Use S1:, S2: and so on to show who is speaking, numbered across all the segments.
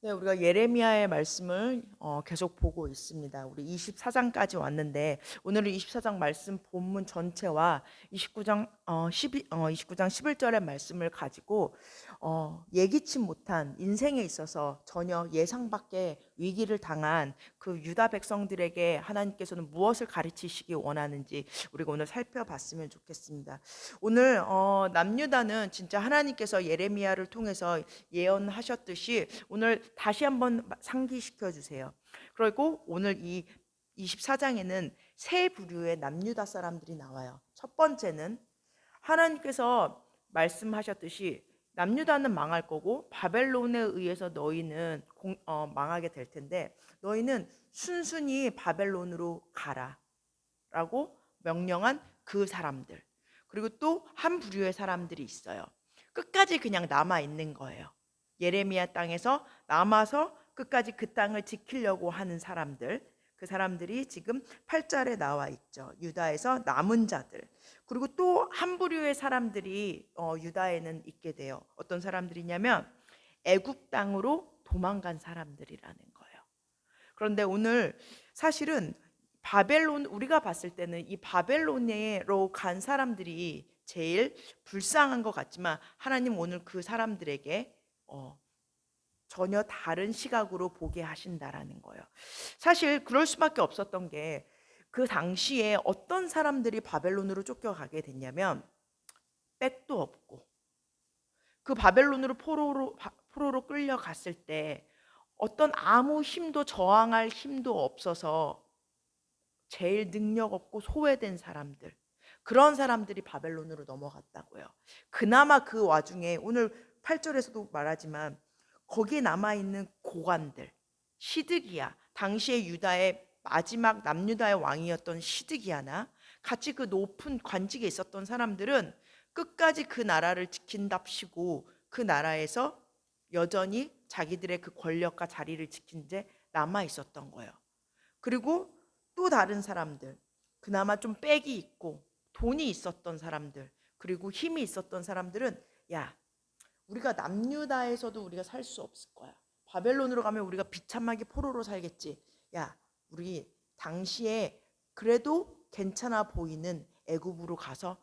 S1: 네, 우리가 예레미야의 말씀을 계속 보고 있습니다. 우리 24장까지 왔는데 오늘은 24장 말씀 본문 전체와 29장 29장 11절의 말씀을 가지고 예기치 못한 인생에 있어서 전혀 예상 밖의 위기를 당한 그 유다 백성들에게 하나님께서는 무엇을 가르치시기 원하는지 우리가 오늘 살펴봤으면 좋겠습니다. 오늘 남유다는 진짜 하나님께서 예레미야를 통해서 예언하셨듯이 오늘 다시 한번 상기시켜 주세요. 그리고 오늘 이 24장에는 세 부류의 남유다 사람들이 나와요. 첫 번째는 하나님께서 말씀하셨듯이 남유다는 망할 거고 바벨론에 의해서 너희는 망하게 될 텐데 너희는 순순히 바벨론으로 가라라고 명령한 그 사람들. 그리고 또 한 부류의 사람들이 있어요. 끝까지 그냥 남아 있는 거예요. 예레미야 땅에서 남아서 끝까지 그 땅을 지키려고 하는 사람들, 그 사람들이 지금 8절에 나와 있죠. 유다에서 남은 자들. 그리고 또 한 부류의 사람들이 유다에는 있게 돼요. 어떤 사람들이냐면 애굽 땅으로 도망간 사람들이라는 거예요. 그런데 오늘 사실은 바벨론, 우리가 봤을 때는 이 바벨론으로 간 사람들이 제일 불쌍한 것 같지만 하나님 오늘 그 사람들에게 전혀 다른 시각으로 보게 하신다라는 거예요. 사실 그럴 수밖에 없었던 게 그 당시에 어떤 사람들이 바벨론으로 쫓겨가게 됐냐면 백도 없고 그 바벨론으로 포로로 끌려갔을 때 어떤 아무 힘도 저항할 힘도 없어서 제일 능력 없고 소외된 사람들, 그런 사람들이 바벨론으로 넘어갔다고요. 그나마 그 와중에 오늘 8절에서도 말하지만 거기에 남아있는 고관들, 시드기야, 당시의 유다의 마지막 남유다의 왕이었던 시드기야나 같이 그 높은 관직에 있었던 사람들은 끝까지 그 나라를 지킨답시고 그 나라에서 여전히 자기들의 그 권력과 자리를 지킨 채 남아 있었던 거예요. 그리고 또 다른 사람들, 그나마 좀 빽이 있고 돈이 있었던 사람들, 그리고 힘이 있었던 사람들은 야, 우리가 남유다에서도 우리가 살 수 없을 거야. 바벨론으로 가면 우리가 비참하게 포로로 살겠지. 야, 우리 당시에 그래도 괜찮아 보이는 애굽으로 가서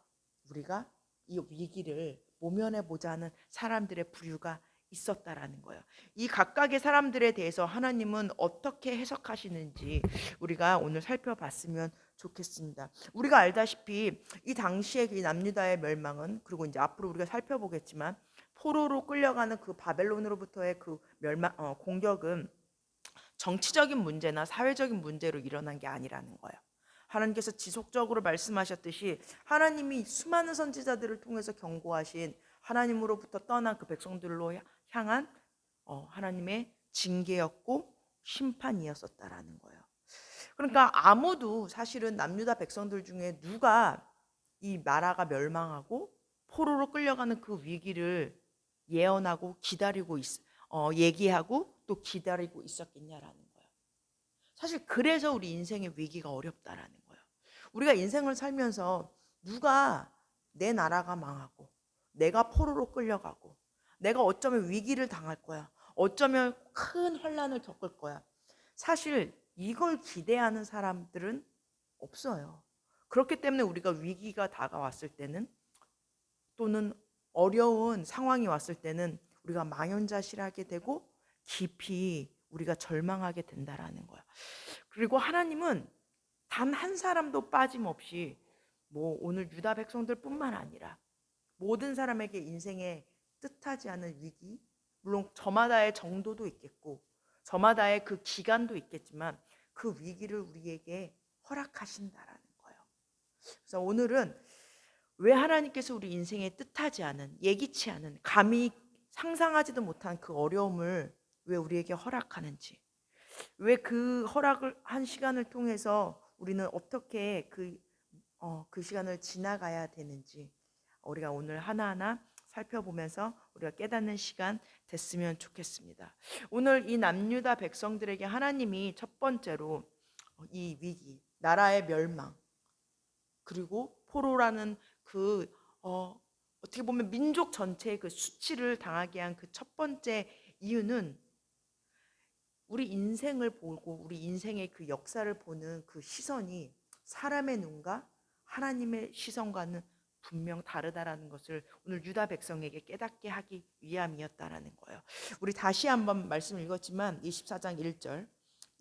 S1: 우리가 이 위기를 모면해 보자는 사람들의 부류가 있었다라는 거예요. 이 각각의 사람들에 대해서 하나님은 어떻게 해석하시는지 우리가 오늘 살펴봤으면 좋겠습니다. 우리가 알다시피 이 당시의 이 남유다의 멸망은, 그리고 이제 앞으로 우리가 살펴보겠지만 포로로 끌려가는 그 바벨론으로부터의 그 공격은 정치적인 문제나 사회적인 문제로 일어난 게 아니라는 거예요. 하나님께서 지속적으로 말씀하셨듯이 하나님이 수많은 선지자들을 통해서 경고하신 하나님으로부터 떠난 그 백성들로 향한 하나님의 징계였고 심판이었었다라는 거예요. 그러니까 아무도 사실은 남유다 백성들 중에 누가 이 나라가 멸망하고 포로로 끌려가는 그 위기를 예언하고 얘기하고 또 기다리고 있었겠냐라는 거예요. 사실 그래서 우리 인생의 위기가 어렵다라는 거예요. 우리가 인생을 살면서 누가 내 나라가 망하고 내가 포로로 끌려가고 내가 어쩌면 위기를 당할 거야. 어쩌면 큰 환란을 겪을 거야. 사실 이걸 기대하는 사람들은 없어요. 그렇기 때문에 우리가 위기가 다가왔을 때는 또는 어려운 상황이 왔을 때는 우리가 망연자실하게 되고 깊이 우리가 절망하게 된다라는 거야. 그리고 하나님은 단 한 사람도 빠짐없이 뭐 오늘 유다 백성들뿐만 아니라 모든 사람에게 인생에 뜻하지 않은 위기, 물론 저마다의 정도도 있겠고 저마다의 그 기간도 있겠지만 그 위기를 우리에게 허락하신다라는 거예요. 그래서 오늘은 왜 하나님께서 우리 인생에 뜻하지 않은, 예기치 않은, 감히 상상하지도 못한 그 어려움을 왜 우리에게 허락하는지, 왜 그 허락을 한 시간을 통해서 우리는 어떻게 그 시간을 지나가야 되는지 우리가 오늘 하나하나 살펴보면서 우리가 깨닫는 시간 됐으면 좋겠습니다. 오늘 이 남유다 백성들에게 하나님이 첫 번째로 이 위기, 나라의 멸망, 그리고 포로라는 그 어떻게 보면 민족 전체의 그 수치를 당하게 한 그 첫 번째 이유는 우리 인생을 보고 우리 인생의 그 역사를 보는 그 시선이 사람의 눈과 하나님의 시선과는 분명 다르다라는 것을 오늘 유다 백성에게 깨닫게 하기 위함이었다라는 거예요. 우리 다시 한번 말씀을 읽었지만 24장 1절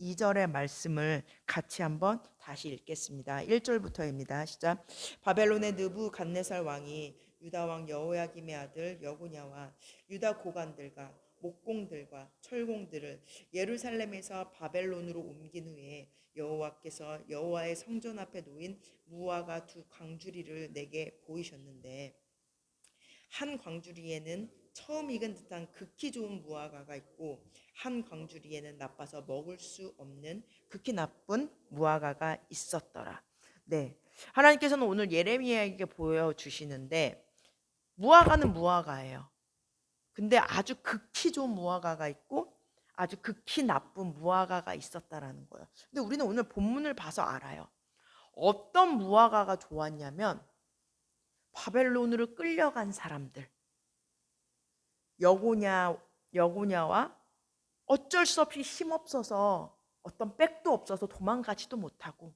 S1: 2절의 말씀을 같이 한번 다시 읽겠습니다. 1절부터입니다. 시작. 바벨론의 느부갓네살 왕이 유다 왕 여호야김의 아들 여고냐와 유다 고관들과 목공들과 철공들을 예루살렘에서 바벨론으로 옮긴 후에 여호와께서 여호와의 성전 앞에 놓인 무화과 두 광주리를 내게 보이셨는데 한 광주리에는 처음 익은 듯한 극히 좋은 무화과가 있고 한 광주리에는 나빠서 먹을 수 없는 극히 나쁜 무화과가 있었더라. 네, 하나님께서는 오늘 예레미야에게 보여주시는데 무화과는 무화과예요. 근데 아주 극히 좋은 무화과가 있고 아주 극히 나쁜 무화과가 있었다라는 거예요. 근데 우리는 오늘 본문을 봐서 알아요. 어떤 무화과가 좋았냐면 바벨론으로 끌려간 사람들, 여고냐와 어쩔 수 없이 힘없어서 어떤 백도 없어서 도망가지도 못하고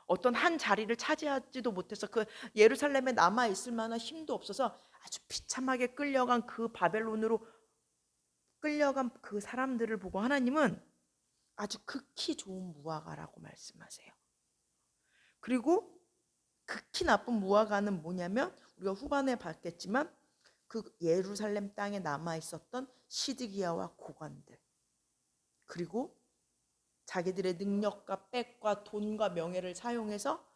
S1: 어떤 한 자리를 차지하지도 못해서 그 예루살렘에 남아 있을 만한 힘도 없어서 아주 비참하게 끌려간 그 바벨론으로 끌려간 그 사람들을 보고 하나님은 아주 극히 좋은 무화과라고 말씀하세요. 그리고 극히 나쁜 무화과는 뭐냐면 우리가 후반에 봤겠지만 그 예루살렘 땅에 남아 있었던 시드기야와 고관들, 그리고 자기들의 능력과 빽과 돈과 명예를 사용해서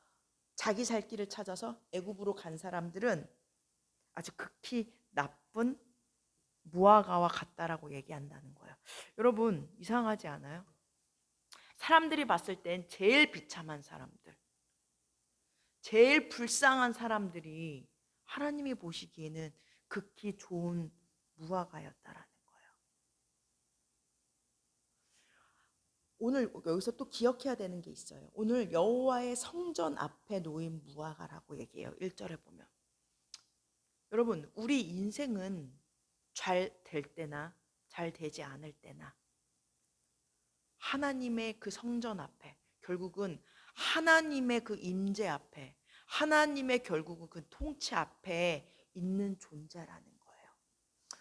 S1: 자기 살 길을 찾아서 애굽으로 간 사람들은 아주 극히 나쁜 무화과와 같다라고 얘기한다는 거예요. 여러분 이상하지 않아요? 사람들이 봤을 땐 제일 비참한 사람들, 제일 불쌍한 사람들이 하나님이 보시기에는 극히 좋은 무화과였다라는 거예요. 오늘 여기서 또 기억해야 되는 게 있어요. 오늘 여호와의 성전 앞에 놓인 무화과라고 얘기해요. 1절에 보면. 여러분 우리 인생은 잘 될 때나 잘 되지 않을 때나 하나님의 그 성전 앞에, 결국은 하나님의 그 임재 앞에, 하나님의 결국은 그 통치 앞에 있는 존재라는 거예요.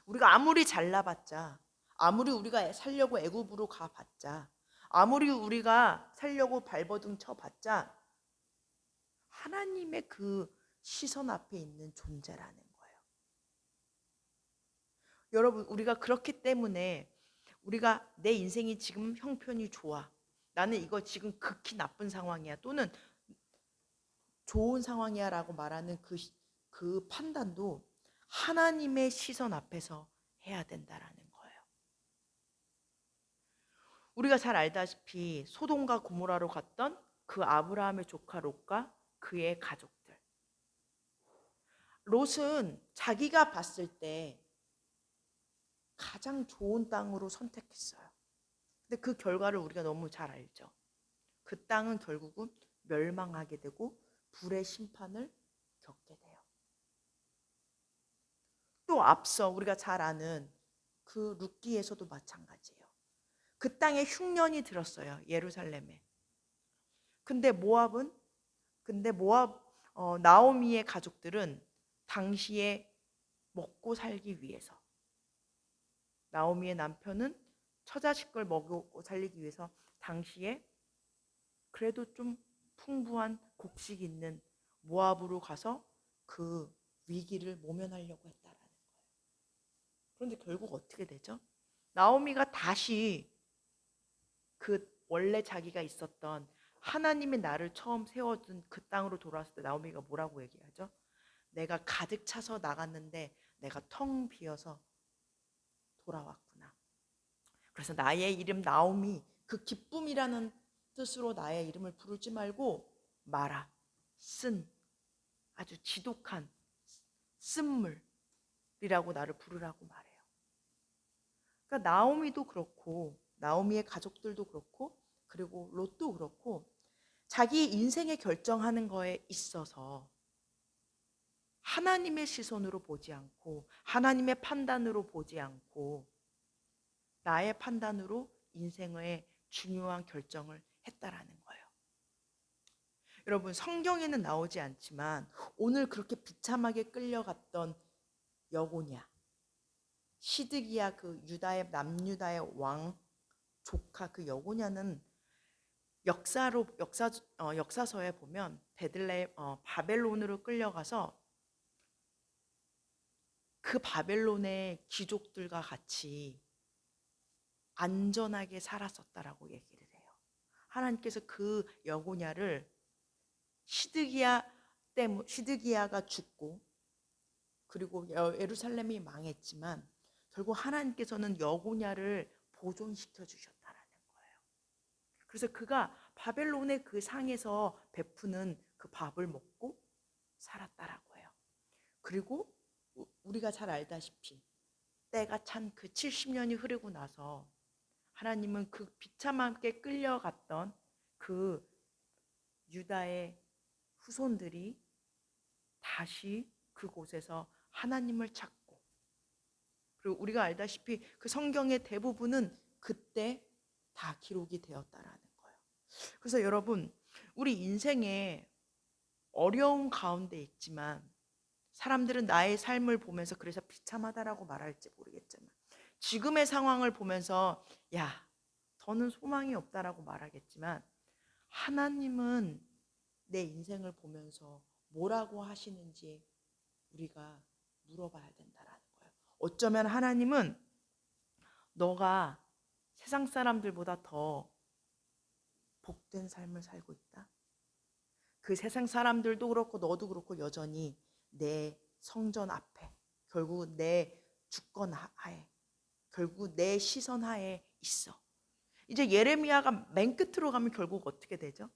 S1: 우리가 아무리 잘나봤자, 아무리 우리가 살려고 애굽으로 가봤자, 아무리 우리가 살려고 발버둥 쳐봤자 하나님의 그 시선 앞에 있는 존재라는 거예요. 여러분 우리가 그렇기 때문에 우리가 내 인생이 지금 형편이 좋아, 나는 이거 지금 극히 나쁜 상황이야 또는 좋은 상황이야 라고 말하는 그 판단도 하나님의 시선 앞에서 해야 된다라는 거예요. 우리가 잘 알다시피 소돔과 고모라로 갔던 그 아브라함의 조카 롯과 그의 가족들, 롯은 자기가 봤을 때 가장 좋은 땅으로 선택했어요. 근데 그 결과를 우리가 너무 잘 알죠. 그 땅은 결국은 멸망하게 되고 불의 심판을 겪게 돼요. 또 앞서 우리가 잘 아는 그 룻기에서도 마찬가지예요. 그 땅에 흉년이 들었어요. 예루살렘에. 근데 모압 나오미의 가족들은 당시에 먹고 살기 위해서, 나오미의 남편은 처자식을 먹고 살리기 위해서 당시에 그래도 좀 풍부한 곡식 있는 모압으로 가서 그 위기를 모면하려고 했다라는 거예요. 그런데 결국 어떻게 되죠? 나오미가 다시 그 원래 자기가 있었던 하나님이 나를 처음 세워준 그 땅으로 돌아왔을 때 나오미가 뭐라고 얘기하죠? 내가 가득 차서 나갔는데 내가 텅 비어서 돌아왔구나. 그래서 나의 이름 나오미, 그 기쁨이라는 뜻으로 나의 이름을 부르지 말고 마라, 쓴, 아주 지독한 쓴물이라고 나를 부르라고 말해요. 그러니까 나오미도 그렇고 나오미의 가족들도 그렇고 그리고 롯도 그렇고 자기 인생의 결정하는 거에 있어서 하나님의 시선으로 보지 않고 하나님의 판단으로 보지 않고 나의 판단으로 인생의 중요한 결정을 했다라는 거예요. 여러분, 성경에는 나오지 않지만 오늘 그렇게 비참하게 끌려갔던 여고냐, 시드기야, 그 유다의 남유다의 왕 조카 그 여고냐는 역사서에 보면 바벨론으로 끌려가서 그 바벨론의 귀족들과 같이 안전하게 살았었다라고 얘기를 해요. 하나님께서 그 여고냐를 시드기야가 죽고 그리고 예루살렘이 망했지만 결국 하나님께서는 여고냐를 보존시켜 주셨다라는 거예요. 그래서 그가 바벨론의 그 상에서 베푸는 그 밥을 먹고 살았다라고 해요. 그리고 우리가 잘 알다시피 때가 찬 그 70년이 흐르고 나서 하나님은 그 비참하게 끌려갔던 그 유다의 후손들이 다시 그곳에서 하나님을 찾고, 그리고 우리가 알다시피 그 성경의 대부분은 그때 다 기록이 되었다라는 거예요. 그래서 여러분, 우리 인생에 어려운 가운데 있지만 사람들은 나의 삶을 보면서 그래서 비참하다라고 말할지 모르겠지만 지금의 상황을 보면서 야, 더는 소망이 없다라고 말하겠지만 하나님은 내 인생을 보면서 뭐라고 하시는지 우리가 물어봐야 된다라는 거예요. 어쩌면 하나님은 너가 세상 사람들보다 더 복된 삶을 살고 있다. 그 세상 사람들도 그렇고 너도 그렇고 여전히 내 성전 앞에, 결국 내 주권 하에, 결국 내 시선 하에 있어. 이제 예레미야가 맨 끝으로 가면 결국 어떻게 되죠?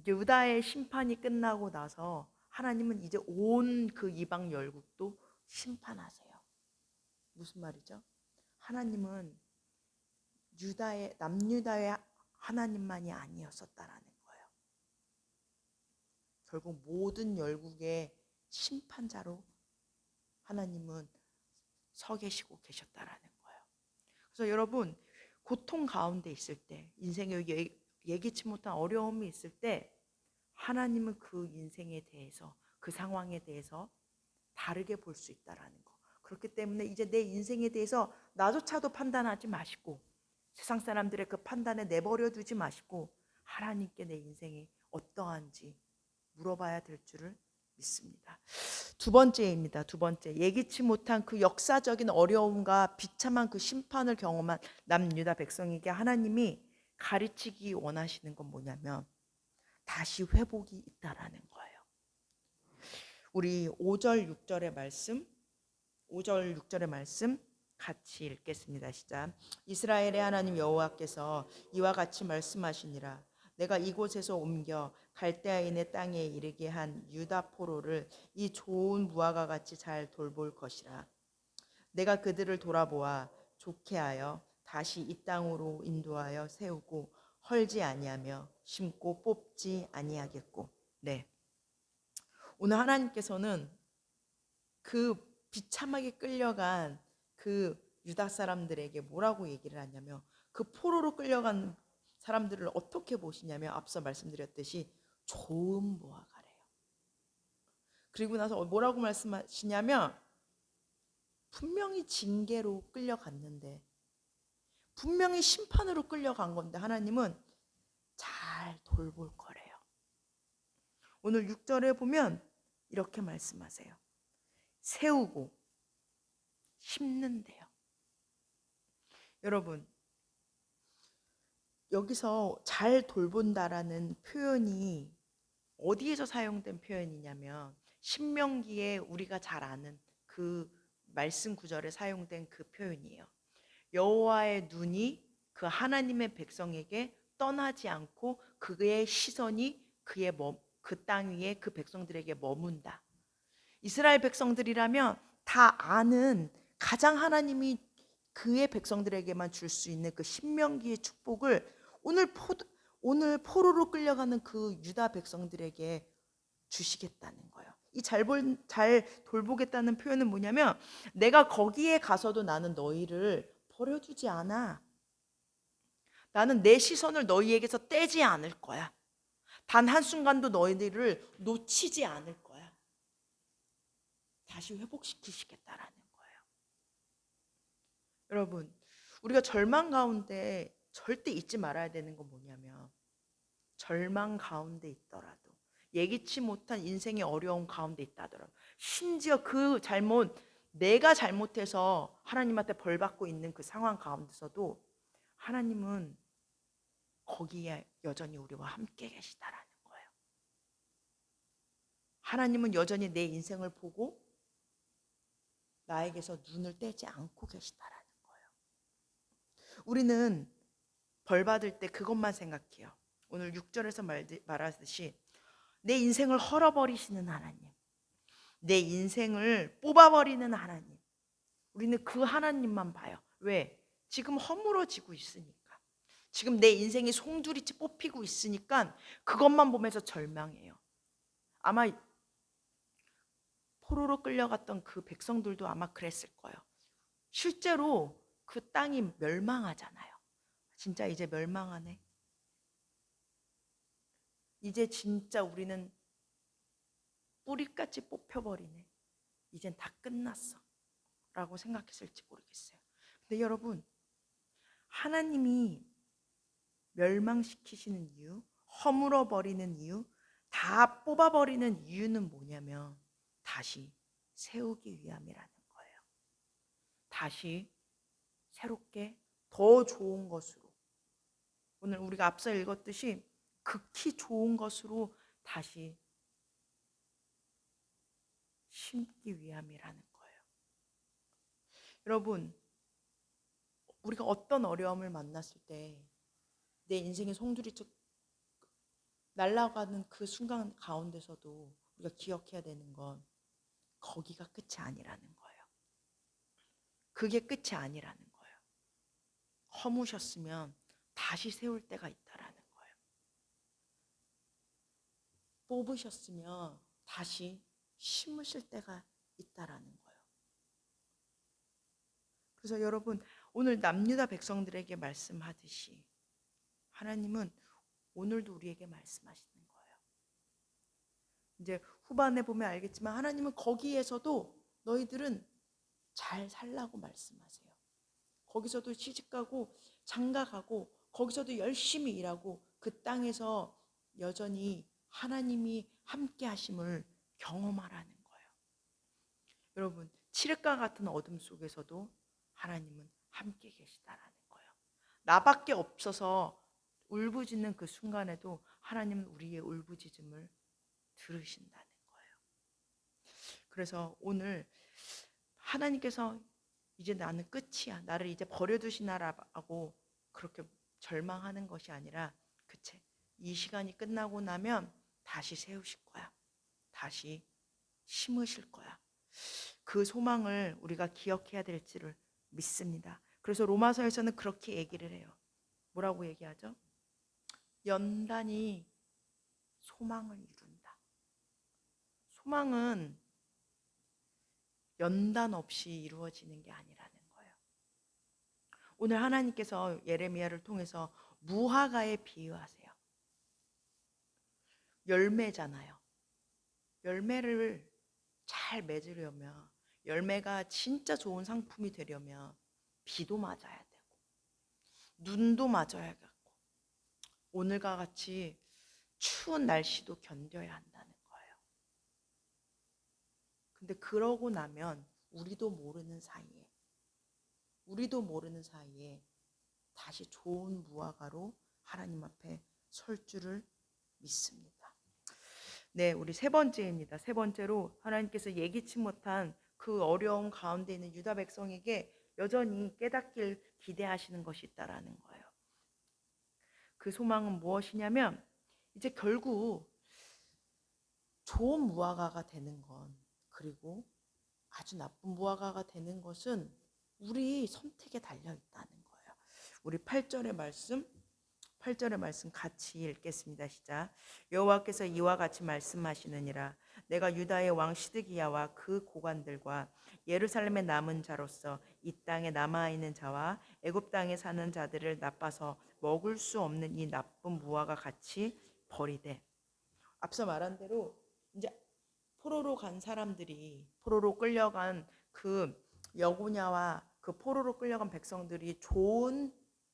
S1: 유다의 심판이 끝나고 나서 하나님은 이제 온 그 이방 열국도 심판하세요. 무슨 말이죠? 하나님은 남유다의 하나님만이 아니었었다라는 거예요. 결국 모든 열국의 심판자로 하나님은 서 계시고 계셨다라는 거예요. 그래서 여러분, 고통 가운데 있을 때, 인생에 예기치 못한 어려움이 있을 때 하나님은 그 인생에 대해서, 그 상황에 대해서 다르게 볼 수 있다라는 거. 그렇기 때문에 이제 내 인생에 대해서 나조차도 판단하지 마시고 세상 사람들의 그 판단에 내버려 두지 마시고 하나님께 내 인생이 어떠한지 물어봐야 될 줄을 믿습니다. 두 번째입니다. 두 번째, 예기치 못한 그 역사적인 어려움과 비참한 그 심판을 경험한 남유다 백성에게 하나님이 가르치기 원하시는 건 뭐냐면 다시 회복이 있다라는 거예요. 우리 5절 6절의 말씀, 5절 6절의 말씀 같이 읽겠습니다. 시작. 이스라엘의 하나님 여호와께서 이와 같이 말씀하시니라. 내가 이곳에서 옮겨 갈대아인의 땅에 이르게 한 유다 포로를 이 좋은 무화과 같이 잘 돌볼 것이라. 내가 그들을 돌아보아 좋게 하여 다시 이 땅으로 인도하여 세우고 헐지 아니하며 심고 뽑지 아니하겠고. 네. 오늘 하나님께서는 그 비참하게 끌려간 그 유다 사람들에게 뭐라고 얘기를 하냐면 그 포로로 끌려간 사람들을 어떻게 보시냐면 앞서 말씀드렸듯이 좋은 무화과래요. 그리고 나서 뭐라고 말씀하시냐면 분명히 징계로 끌려갔는데, 분명히 심판으로 끌려간 건데 하나님은 잘 돌볼 거래요. 오늘 6절에 보면 이렇게 말씀하세요. 세우고 심는데요. 여러분, 여기서 잘 돌본다라는 표현이 어디에서 사용된 표현이냐면 신명기에 우리가 잘 아는 그 말씀 구절에 사용된 그 표현이에요. 여호와의 눈이 그 하나님의 백성에게 떠나지 않고 그의 시선이 그 땅 위에 그 백성들에게 머문다. 이스라엘 백성들이라면 다 아는 가장 하나님이 그의 백성들에게만 줄 수 있는 그 신명기의 축복을 오늘 포로로 끌려가는 그 유다 백성들에게 주시겠다는 거예요. 이 잘 돌보겠다는 표현은 뭐냐면 내가 거기에 가서도 나는 너희를 버려두지 않아. 나는 내 시선을 너희에게서 떼지 않을 거야. 단 한순간도 너희들을 놓치지 않을 거야. 다시 회복시키시겠다라는 거예요. 여러분, 우리가 절망 가운데 절대 잊지 말아야 되는 건 뭐냐면, 절망 가운데 있더라도, 예기치 못한 인생의 어려움 가운데 있다 하더라도, 심지어 그 잘못, 내가 잘못해서 하나님한테 벌 받고 있는 그 상황 가운데서도 하나님은 거기에 여전히 우리와 함께 계시다라는 거예요. 하나님은 여전히 내 인생을 보고 나에게서 눈을 떼지 않고 계시다라는 거예요. 우리는 벌 받을 때 그것만 생각해요. 오늘 6절에서 말하듯이 내 인생을 헐어버리시는 하나님, 내 인생을 뽑아버리는 하나님, 우리는 그 하나님만 봐요. 왜? 지금 허물어지고 있으니까, 지금 내 인생이 송두리째 뽑히고 있으니까 그것만 보면서 절망해요. 아마 포로로 끌려갔던 그 백성들도 아마 그랬을 거예요. 실제로 그 땅이 멸망하잖아요. 진짜 이제 멸망하네. 이제 진짜 우리는 뿌리까지 뽑혀버리네. 이젠 다 끝났어 라고 생각했을지 모르겠어요. 근데 여러분, 하나님이 멸망시키시는 이유, 허물어버리는 이유, 다 뽑아버리는 이유는 뭐냐면 다시 세우기 위함이라는 거예요. 다시 새롭게 더 좋은 것으로, 오늘 우리가 앞서 읽었듯이 극히 좋은 것으로 다시 심기 위함이라는 거예요. 여러분, 우리가 어떤 어려움을 만났을 때 내 인생의 송두리째 날아가는 그 순간 가운데서도 우리가 기억해야 되는 건 거기가 끝이 아니라는 거예요. 그게 끝이 아니라는 거예요. 허무셨으면 다시 세울 때가 있다라는 거예요. 뽑으셨으면 다시 심으실 때가 있다라는 거예요. 그래서 여러분, 오늘 남유다 백성들에게 말씀하듯이 하나님은 오늘도 우리에게 말씀하시는 거예요. 이제 후반에 보면 알겠지만 하나님은 거기에서도 너희들은 잘 살라고 말씀하세요. 거기서도 시집가고 장가가고 거기서도 열심히 일하고 그 땅에서 여전히 하나님이 함께 하심을 경험하라는 거예요. 여러분, 칠흑과 같은 어둠 속에서도 하나님은 함께 계시다라는 거예요. 나밖에 없어서 울부짖는 그 순간에도 하나님은 우리의 울부짖음을 들으신다는 거예요. 그래서 오늘 하나님께서 이제 나는 끝이야, 나를 이제 버려두시나라고 그렇게 절망하는 것이 아니라, 그치, 이 시간이 끝나고 나면 다시 세우실 거야, 다시 심으실 거야. 그 소망을 우리가 기억해야 될지를 믿습니다. 그래서 로마서에서는 그렇게 얘기를 해요. 뭐라고 얘기하죠? 연단이 소망을 이룬다. 소망은 연단 없이 이루어지는 게 아니라는 거예요. 오늘 하나님께서 예레미야를 통해서 무화과에 비유하세요. 열매잖아요. 열매를 잘 맺으려면, 열매가 진짜 좋은 상품이 되려면 비도 맞아야 되고 눈도 맞아야 되고 오늘과 같이 추운 날씨도 견뎌야 한다는 거예요. 근데 그러고 나면 우리도 모르는 사이에 다시 좋은 무화과로 하나님 앞에 설 줄을 믿습니다. 네, 우리 세 번째입니다. 세 번째로 하나님께서 예기치 못한 그 어려움 가운데 있는 유다 백성에게 여전히 깨닫길 기대하시는 것이 있다라는 거예요. 그 소망은 무엇이냐면, 이제 결국 좋은 무화과가 되는 건, 그리고 아주 나쁜 무화과가 되는 것은 우리 선택에 달려 있다는 거예요. 우리 8절의 말씀, 8절의 말씀 같이 읽겠습니다. 시작. 여호와께서 이와 같이 말씀하시느니라. 내가 유다의 왕 시드기야와 그 고관들과 예루살렘에 남은 자로서 이 땅에 남아 있는 자와 애굽 땅에 사는 자들을 나빠서 먹을 수 없는 이 나쁜 무화과 같이 버리되. 앞서 말한 대로 이제 포로로 간 사람들이, 포로로 끌려간 그 여고냐와 그 포로로 끌려간 백성들이 좋은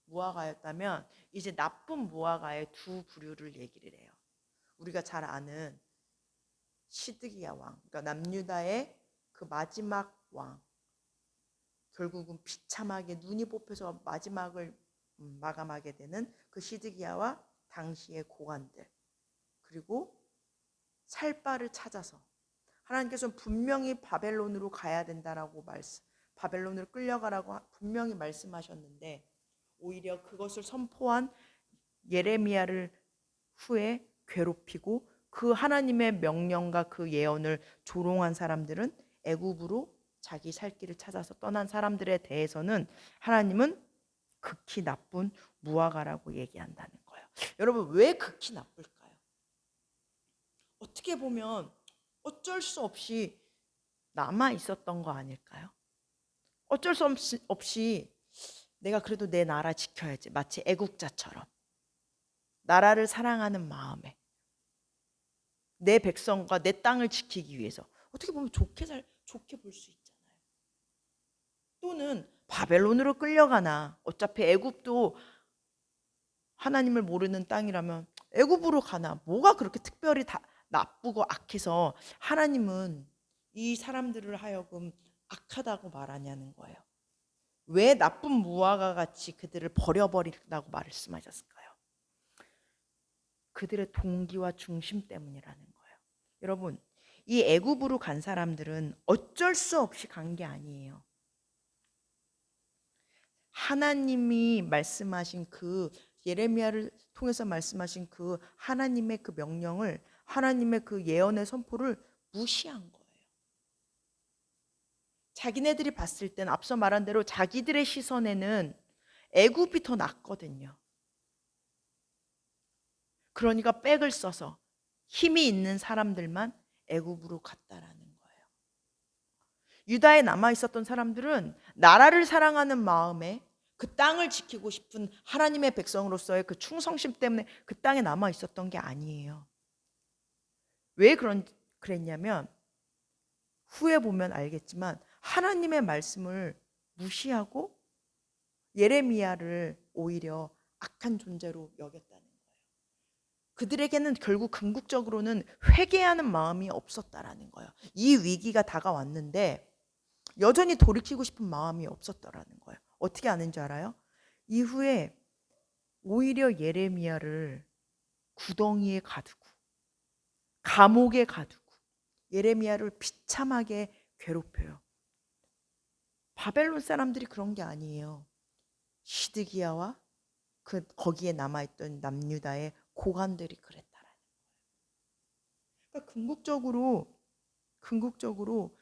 S1: 무화과였다면 이제 나쁜 무화과의 두 부류를 얘기를 해요. 우리가 잘 아는 시드기야 왕, 그러니까 남유다의 그 마지막 왕, 결국은 비참하게 눈이 뽑혀서 마지막을 마감하게 되는 그 시드기야와 당시의 고관들, 그리고 살 바를 찾아서 하나님께서는 분명히 바벨론으로 가야 된다라고 바벨론으로 끌려가라고 분명히 말씀하셨는데 오히려 그것을 선포한 예레미야를 후에 괴롭히고 그 하나님의 명령과 그 예언을 조롱한 사람들은 애굽으로 자기 살 길을 찾아서 떠난 사람들에 대해서는 하나님은 극히 나쁜 무화과라고 얘기한다는 거예요. 여러분, 왜 극히 나쁠까요? 어떻게 보면 어쩔 수 없이 남아 있었던 거 아닐까요? 어쩔 수 없이 내가 그래도 내 나라 지켜야지, 마치 애국자처럼 나라를 사랑하는 마음에 내 백성과 내 땅을 지키기 위해서 어떻게 보면 좋게 볼 수 있잖아요. 또는 바벨론으로 끌려가나 어차피 애굽도 하나님을 모르는 땅이라면 애굽으로 가나 뭐가 그렇게 특별히 다 나쁘고 악해서 하나님은 이 사람들을 하여금 악하다고 말하냐는 거예요. 왜 나쁜 무화과 같이 그들을 버려버린다고 말씀하셨을까요? 그들의 동기와 중심 때문이라는 거예요. 여러분, 이 애굽으로 간 사람들은 어쩔 수 없이 간 게 아니에요. 하나님이 말씀하신 그 예레미야를 통해서 말씀하신 그 하나님의 그 명령을, 하나님의 그 예언의 선포를 무시한 거예요. 자기네들이 봤을 땐 앞서 말한 대로 자기들의 시선에는 애굽이 더 낫거든요. 그러니까 백을 써서 힘이 있는 사람들만 애굽으로 갔다라는 거예요. 유다에 남아 있었던 사람들은 나라를 사랑하는 마음에 그 땅을 지키고 싶은 하나님의 백성으로서의 그 충성심 때문에 그 땅에 남아 있었던 게 아니에요. 왜 그랬냐면 후에 보면 알겠지만 하나님의 말씀을 무시하고 예레미야를 오히려 악한 존재로 여겼다는 거예요. 그들에게는 결국 궁극적으로는 회개하는 마음이 없었다라는 거예요. 이 위기가 다가왔는데 여전히 돌이키고 싶은 마음이 없었다라는 거예요. 어떻게 아는 줄 알아요? 이후에 오히려 예레미야를 구덩이에 가두고 감옥에 가두고 예레미야를 비참하게 괴롭혀요. 바벨론 사람들이 그런 게 아니에요. 시드기야와 거기에 남아있던 남유다의 고관들이 그랬다라는 거예요. 그러니까 궁극적으로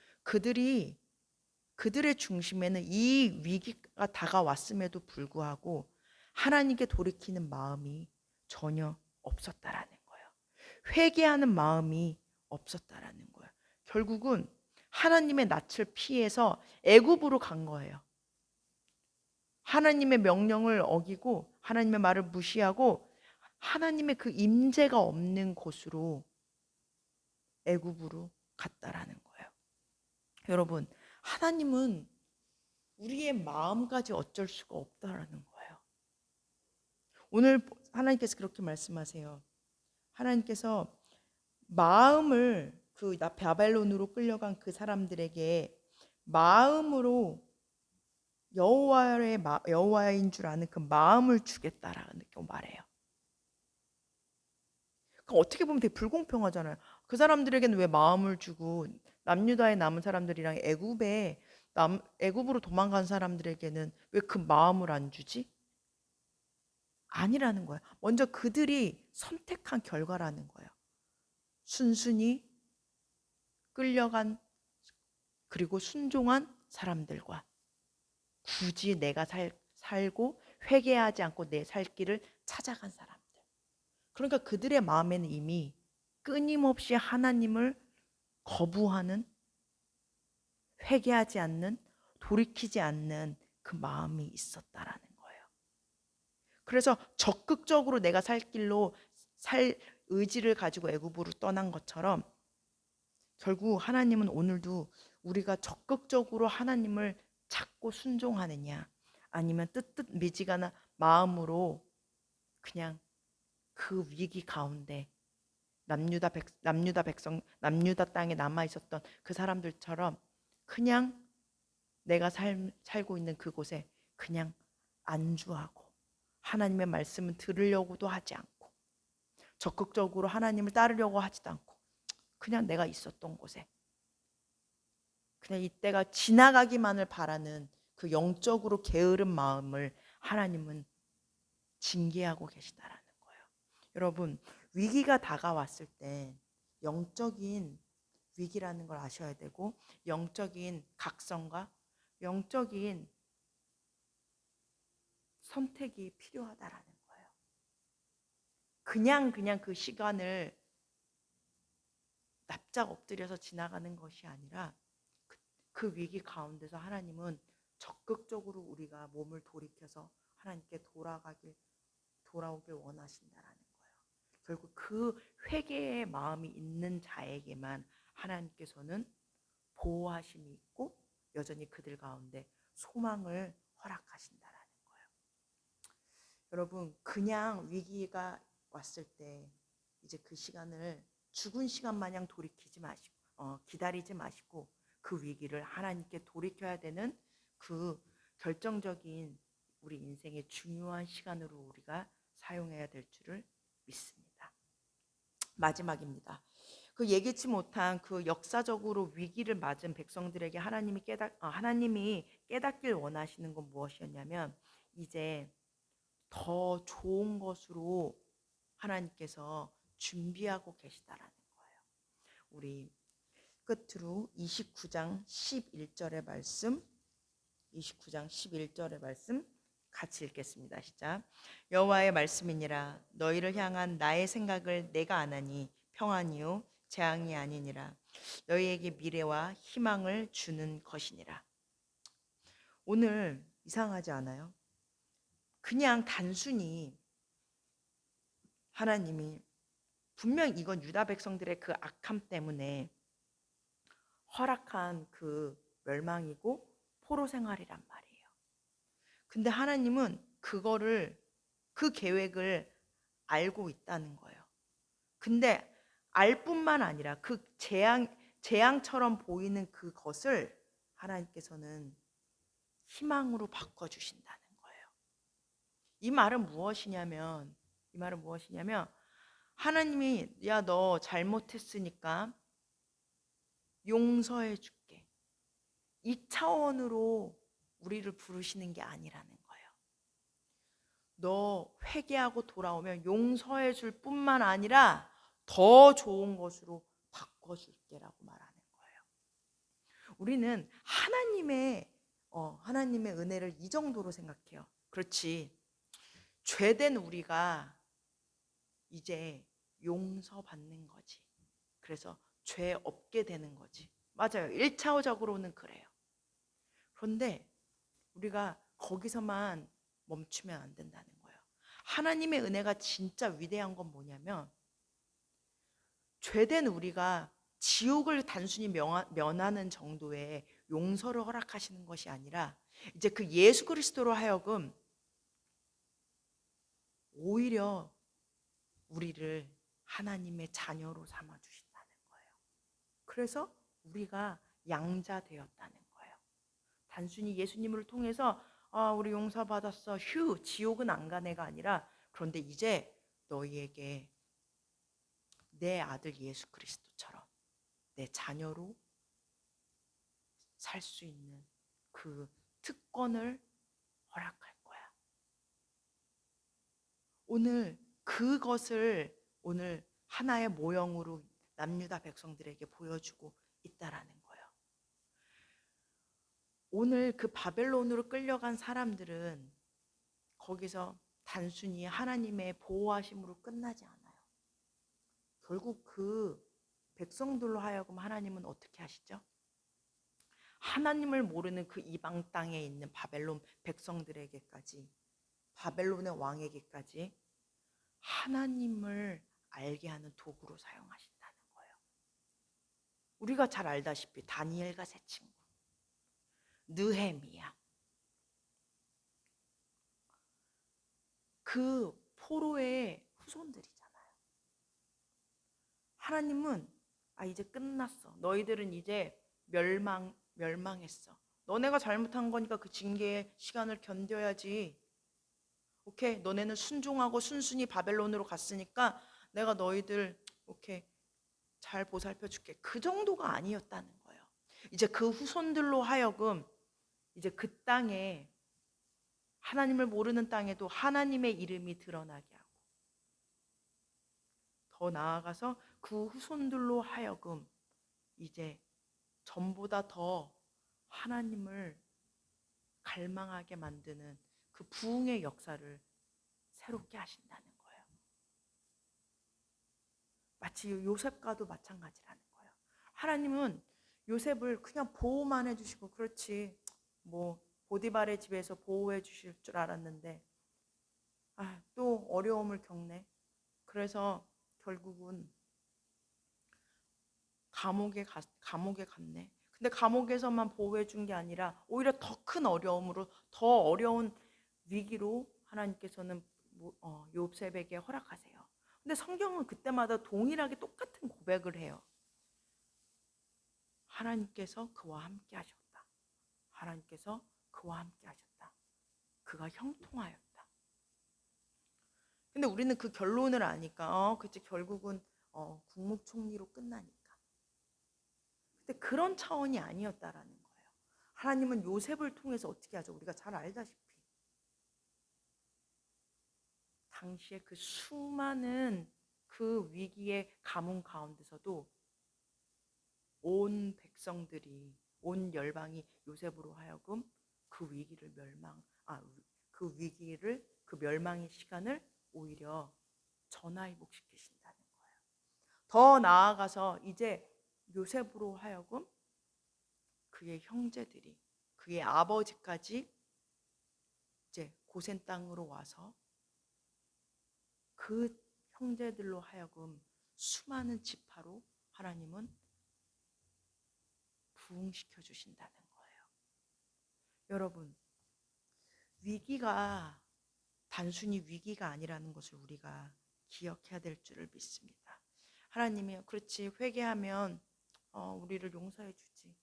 S1: 그들의 중심에는 이 위기가 다가왔음에도 불구하고 하나님께 돌이키는 마음이 전혀 없었다라는 거예요. 회개하는 마음이 없었다라는 거예요. 결국은 하나님의 낯을 피해서 애굽으로 간 거예요. 하나님의 명령을 어기고 하나님의 말을 무시하고 하나님의 그 임재가 없는 곳으로 애굽으로 갔다라는 거예요. 여러분, 하나님은 우리의 마음까지 어쩔 수가 없다라는 거예요. 오늘 하나님께서 그렇게 말씀하세요. 하나님께서 마음을 그 바벨론으로 끌려간 그 사람들에게 마음으로 여호와인 줄 아는 그 마음을 주겠다라는 말해요. 그럼 어떻게 보면 되게 불공평하잖아요. 그 사람들에게는 왜 마음을 주고 남유다에 남은 사람들이랑 애굽으로 도망간 사람들에게는 왜 그 마음을 안 주지? 아니라는 거예요. 먼저 그들이 선택한 결과라는 거예요. 순순히 끌려간 그리고 순종한 사람들과 굳이 내가 살고 회개하지 않고 내 살 길을 찾아간 사람들. 그러니까 그들의 마음에는 이미 끊임없이 하나님을 거부하는, 회개하지 않는, 돌이키지 않는 그 마음이 있었다라는 거예요. 그래서 적극적으로 내가 살 길로 살 의지를 가지고 애굽으로 떠난 것처럼 결국 하나님은 오늘도 우리가 적극적으로 하나님을 찾고 순종하느냐, 아니면 뜨뜻미지근한 마음으로 그냥 그 위기 가운데 남유다 땅에 남아 있었던 그 사람들처럼 그냥 내가 살고 있는 그곳에 그냥 안주하고 하나님의 말씀을 들으려고도 하지 않고 적극적으로 하나님을 따르려고 하지도 않고 그냥 내가 있었던 곳에 그냥 이때가 지나가기만을 바라는 그 영적으로 게으른 마음을 하나님은 징계하고 계시다라는 거예요. 여러분, 위기가 다가왔을 때 영적인 위기라는 걸 아셔야 되고 영적인 각성과 영적인 선택이 필요하다라는 거예요. 그냥 그 시간을 납작 엎드려서 지나가는 것이 아니라 그 위기 가운데서 하나님은 적극적으로 우리가 몸을 돌이켜서 하나님께 돌아오길 원하신다라는 거예요. 결국 그 회개의 마음이 있는 자에게만 하나님께서는 보호하심이 있고 여전히 그들 가운데 소망을 허락하신다라는 거예요. 여러분, 그냥 위기가 왔을 때 이제 그 시간을 죽은 시간 마냥 돌이키지 마시고 기다리지 마시고 그 위기를 하나님께 돌이켜야 되는 그 결정적인 우리 인생의 중요한 시간으로 우리가 사용해야 될 줄을 믿습니다. 마지막입니다. 그 예기치 못한 그 역사적으로 위기를 맞은 백성들에게 하나님이 깨닫길 원하시는 건 무엇이었냐면 이제 더 좋은 것으로 하나님께서 준비하고 계시다라는 거예요. 우리 끝으로 29장 11절의 말씀 29장 11절의 말씀 같이 읽겠습니다. 시작. 여호와의 말씀이니라 너희를 향한 나의 생각을 내가 아나니 평안이요 재앙이 아니니라 너희에게 미래와 희망을 주는 것이니라. 오늘 이상하지 않아요? 그냥 단순히 하나님이 분명 이건 유다 백성들의 그 악함 때문에 허락한 그 멸망이고 포로 생활이란 말이에요. 근데 하나님은 그 계획을 알고 있다는 거예요. 근데 알 뿐만 아니라 그 재앙처럼 보이는 그것을 하나님께서는 희망으로 바꿔주신다는 거예요. 이 말은 무엇이냐면 하나님이 야, 너 잘못했으니까 용서해 줄게. 이 차원으로 우리를 부르시는 게 아니라는 거예요. 너 회개하고 돌아오면 용서해 줄 뿐만 아니라 더 좋은 것으로 바꿔줄게라고 말하는 거예요. 우리는 하나님의 은혜를 이 정도로 생각해요. 그렇지. 죄된 우리가 이제 용서받는 거지. 그래서 죄 없게 되는 거지. 맞아요. 1차적으로는 그래요. 그런데 우리가 거기서만 멈추면 안 된다는 거예요. 하나님의 은혜가 진짜 위대한 건 뭐냐면 죄된 우리가 지옥을 단순히 면하는 정도의 용서를 허락하시는 것이 아니라 이제 그 예수 그리스도로 하여금 오히려 우리를 하나님의 자녀로 삼아 주신다는 거예요. 그래서 우리가 양자 되었다는 거예요. 단순히 예수님을 통해서 우리 용서받았어. 휴, 지옥은 안 가네가 아니라 그런데 이제 너희에게 내 아들 예수 그리스도처럼 내 자녀로 살 수 있는 그 특권을 허락할 거야. 오늘 그것을 오늘 하나의 모형으로 남유다 백성들에게 보여주고 있다라는 거예요. 오늘 그 바벨론으로 끌려간 사람들은 거기서 단순히 하나님의 보호하심으로 끝나지 않아요. 결국 그 백성들로 하여금 하나님은 어떻게 하시죠? 하나님을 모르는 그 이방 땅에 있는 바벨론 백성들에게까지, 바벨론의 왕에게까지 하나님을 알게 하는 도구로 사용하신다는 거예요. 우리가 잘 알다시피 다니엘과 세 친구, 느헤미야, 그 포로의 후손들이잖아요. 하나님은 이제 끝났어. 너희들은 이제 멸망했어. 너네가 잘못한 거니까 그 징계의 시간을 견뎌야지. 오케이, 너네는 순종하고 순순히 바벨론으로 갔으니까 내가 너희들 오케이 잘 보살펴 줄게. 그 정도가 아니었다는 거예요. 이제 그 후손들로 하여금 이제 그 땅에, 하나님을 모르는 땅에도 하나님의 이름이 드러나게 하고, 더 나아가서 그 후손들로 하여금 이제 전보다 더 하나님을 갈망하게 만드는 그 부흥의 역사를 새롭게 하신다는 거예요. 마치 요셉과도 마찬가지라는 거예요. 하나님은 요셉을 그냥 보호만 해주시고, 그렇지 뭐 보디발의 집에서 보호해 주실 줄 알았는데 또 어려움을 겪네. 그래서 결국은 감옥에 갔네. 근데 감옥에서만 보호해 준 게 아니라 오히려 더 큰 어려움으로, 더 어려운 위기로 하나님께서는 요셉에게 허락하세요. 근데 성경은 그때마다 동일하게 똑같은 고백을 해요. 하나님께서 그와 함께 하셨다. 하나님께서 그와 함께 하셨다. 그가 형통하였다. 근데 우리는 그 결론을 아니까 그치 결국은 국무총리로 끝나니까. 근데 그런 차원이 아니었다라는 거예요. 하나님은 요셉을 통해서 어떻게 하죠? 우리가 잘 알다시피 당시에 그 수많은 그 위기의 가뭄 가운데서도 온 백성들이, 온 열방이 요셉으로 하여금 그 위기를 그 멸망의 시간을 오히려 전화위복시키신다는 거예요. 더 나아가서 이제 요셉으로 하여금 그의 형제들이, 그의 아버지까지 이제 고센 땅으로 와서 그 형제들로 하여금 수많은 지파로 하나님은 부흥시켜 주신다는 거예요. 여러분, 위기가 단순히 위기가 아니라는 것을 우리가 기억해야 될 줄을 믿습니다. 하나님이 그렇지 회개하면 우리를 용서해 주지.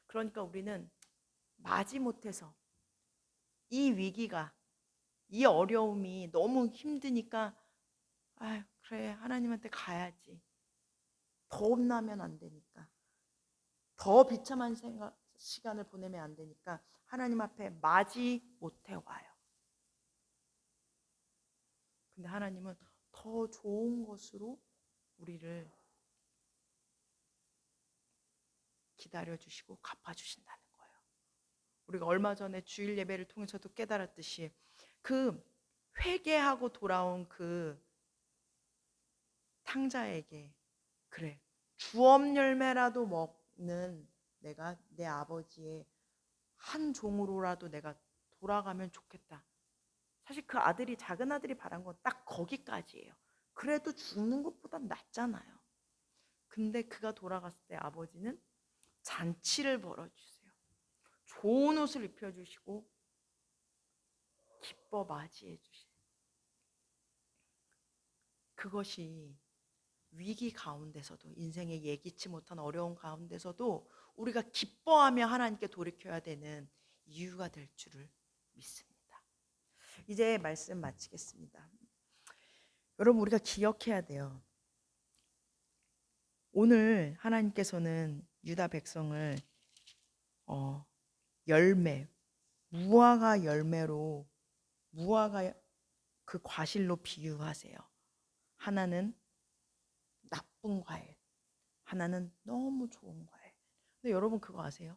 S1: 그러니까 우리는 마지못해서 이 위기가, 이 어려움이 너무 힘드니까 그래 하나님한테 가야지. 더 혼나면 안 되니까, 더 비참한 시간을 보내면 안 되니까 하나님 앞에 마지 못해 와요. 근데 하나님은 더 좋은 것으로 우리를 기다려주시고 갚아주신다는 거예요. 우리가 얼마 전에 주일 예배를 통해서도 깨달았듯이 그 회개하고 돌아온 그 탕자에게 그래 주업 열매라도 먹는 내가 내 아버지의 한 종으로라도 내가 돌아가면 좋겠다. 사실 그 아들이, 작은 아들이 바란 건 딱 거기까지예요. 그래도 죽는 것보단 낫잖아요. 근데 그가 돌아갔을 때 아버지는 잔치를 벌어주세요. 좋은 옷을 입혀주시고 기뻐 맞이해 주세요. 그것이 위기 가운데서도, 인생의 예기치 못한 어려운 가운데서도 우리가 기뻐하며 하나님께 돌이켜야 되는 이유가 될 줄을 믿습니다. 이제 말씀 마치겠습니다. 여러분, 우리가 기억해야 돼요. 오늘 하나님께서는 유다 백성을 열매, 무화과 열매로, 무화과 그 과실로 비유하세요. 하나는 나쁜 과일, 하나는 너무 좋은 과일. 근데 여러분 그거 아세요?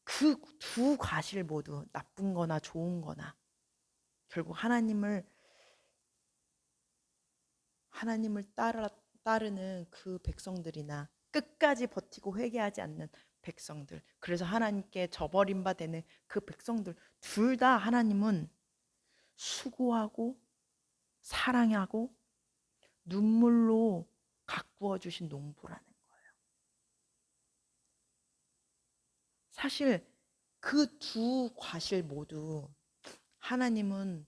S1: 그 두 과실 모두 나쁜 거나 좋은 거나 결국 하나님을 따르는 그 백성들이나 끝까지 버티고 회개하지 않는 백성들, 그래서 하나님께 저버림 바 되는 그 백성들, 둘 다 하나님은 수고하고 사랑하고 눈물로 가꾸어 주신 농부라는 거예요. 사실 그 두 과실 모두 하나님은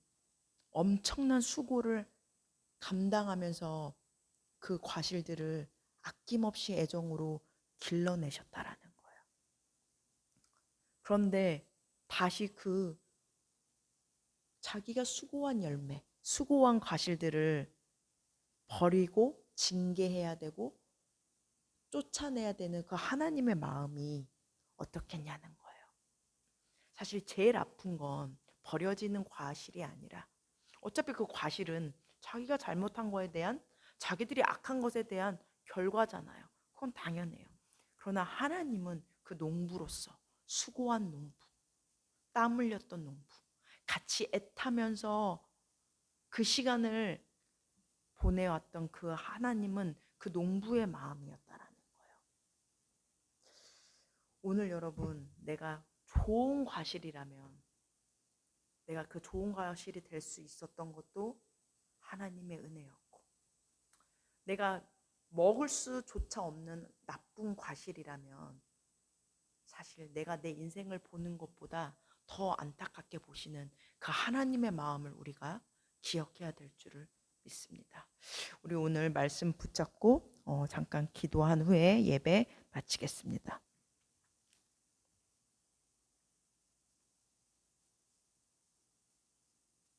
S1: 엄청난 수고를 감당하면서 그 과실들을 아낌없이 애정으로 길러내셨다라는 거예요. 그런데 다시 그 자기가 수고한 열매, 수고한 과실들을 버리고 징계해야 되고 쫓아내야 되는 그 하나님의 마음이 어떻겠냐는 거예요. 사실 제일 아픈 건 버려지는 과실이 아니라 어차피 그 과실은 자기가 잘못한 거에 대한 자기들이 악한 것에 대한 결과잖아요. 그건 당연해요. 그러나 하나님은 그 농부로서 수고한 농부, 땀 흘렸던 농부, 같이 애타면서 그 시간을 보내왔던 그 하나님은 그 농부의 마음이었다라는 거예요. 오늘 여러분, 내가 좋은 과실이라면 내가 그 좋은 과실이 될 수 있었던 것도 하나님의 은혜였고, 내가 먹을 수조차 없는 나쁜 과실이라면 사실 내가 내 인생을 보는 것보다 더 안타깝게 보시는 그 하나님의 마음을 우리가 기억해야 될 줄을 믿습니다. 우리 오늘 말씀 붙잡고 잠깐 기도한 후에 예배 마치겠습니다.